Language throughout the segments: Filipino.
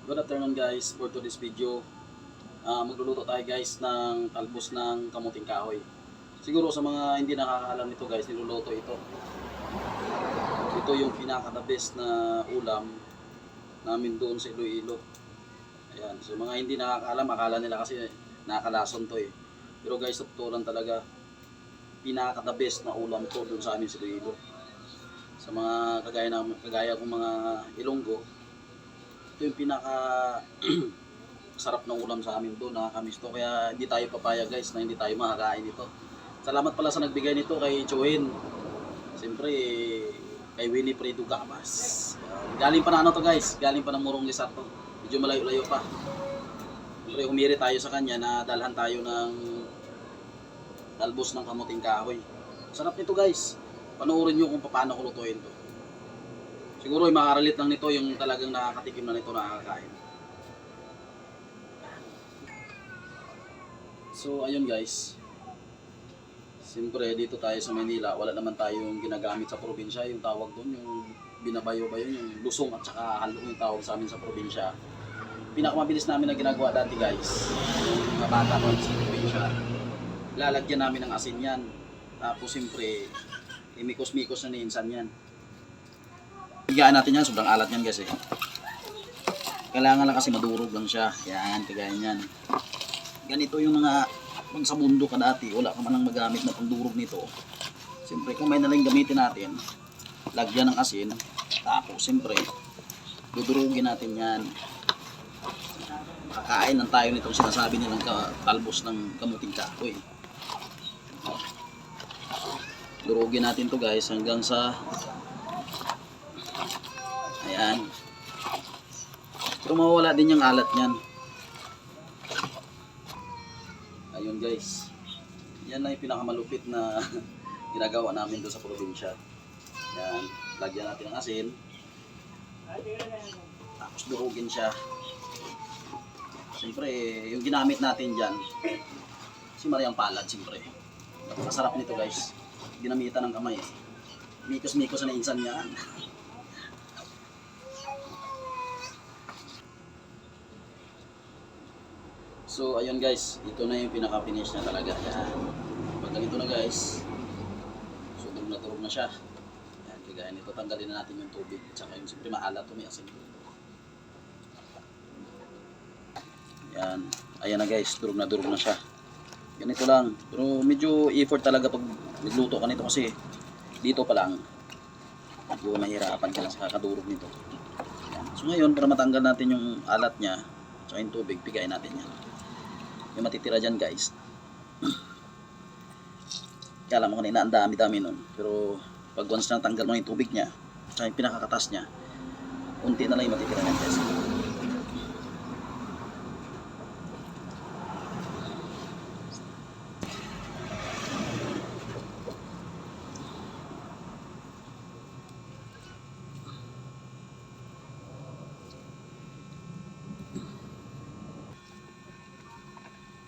Good afternoon guys, for today's video magluluto tayo guys ng talbos ng kamuting kahoy. Siguro sa mga hindi nakakaalam nito guys, niluluto ito. Ito yung pinaka the best na ulam namin doon sa Iloilo. Ayan, so mga hindi nakakaalam, akala nila kasi nakakalason to eh. Pero guys, tutulan talaga, pinaka the best na ulam to doon sa amin sa Iloilo. Sa mga kagaya kong mga Ilonggo, ito yung pinaka sarap ng ulam sa amin doon, nakakamiss to. Kaya hindi tayo papayag guys na hindi tayo makakain ito. Salamat pala sa nagbigay nito kay Joen. Siyempre kay Winnie Fredo Gamas. Galing pa na ano to guys, galing pa ng Morong Lizar to. Medyo malayo-layo pa. Siyempre humiri tayo sa kanya na dalhan tayo ng talbos ng kamuting kahoy. Sarap nito guys. Panoorin nyo kung paano ko lutuin to. Siguro ay makaralit lang nito yung talagang nakakatikim na nito, nakakain. So ayun guys, siyempre dito tayo sa Manila, wala naman tayong ginagamit sa probinsya. Yung tawag doon, yung binabayo-bayo, yung lusong at saka halong yung tawag sa amin sa probinsya. Pinakamabilis namin na ginagawa dati guys, yung mga bata ko sa probinsya, lalagyan namin ng asin yan. Tapos siyempre imikos-mikos na niinsan yan. Higaan natin yan, sobrang alat yan guys eh. Kailangan lang kasi madurog lang siya. Yan, kagaya yan. Ganito yung mga, pag sa mundo ka dati, wala ka man lang magamit na pangdurog nito. Siyempre, kung may nalang gamitin natin, lagyan ng asin, tapos siyempre, dudurugin natin yan. Kakain lang tayo nitong sinasabi nilang talbos ng kamuting kahoy. Durugin natin to guys hanggang sa ayan. Pero mawawala din yung alat niyan. Ayun guys. Yan na yung pinakamalupit na ginagawa namin doon sa probinsya. Yan. Lagyan natin ng asin. Tapos durugin siya. Siyempre, yung ginamit natin dyan, si Mariang Palad siyempre. Masarap nito guys. Ginamitan ng kamay. Mikos-mikos na insan yan. So ayun guys, ito na yung pinaka-finish na talaga. Yan. Pag ganito na guys, so durog na siya. Yan, kagaya nito, tanggalin na natin yung tubig. At saka yung siyempre maalat ito, may asin. Yan, ayan na guys, durog na siya. Ganito lang, pero medyo effort talaga pag nagluto ka nito kasi dito pa lang medyo mahirapan ka lang sa kakadurog nito. Yan. So ngayon, para matanggal natin yung alat niya, at saka yung tubig, pigayin natin yan. Yung matitira dyan guys, kaya alam mo kanina ang dami-dami nun, pero pag once na tanggal mo yung tubig nya at yung pinakakatas nya, unti na lang yung matitira nyan guys.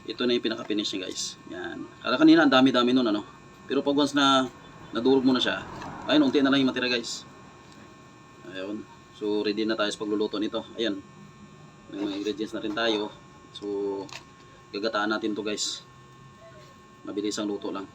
Ito na yung pinaka-finish niya guys. Yan. Kala kanina ang dami-dami nun ano. Pero pag once na nadurog mo na siya, ayun, unti na lang yung matira guys. Ayun. So ready na tayo sa pagluluto nito. Ayun. May mga ingredients na rin tayo. So gagataan natin to guys. Mabilis ang luto lang.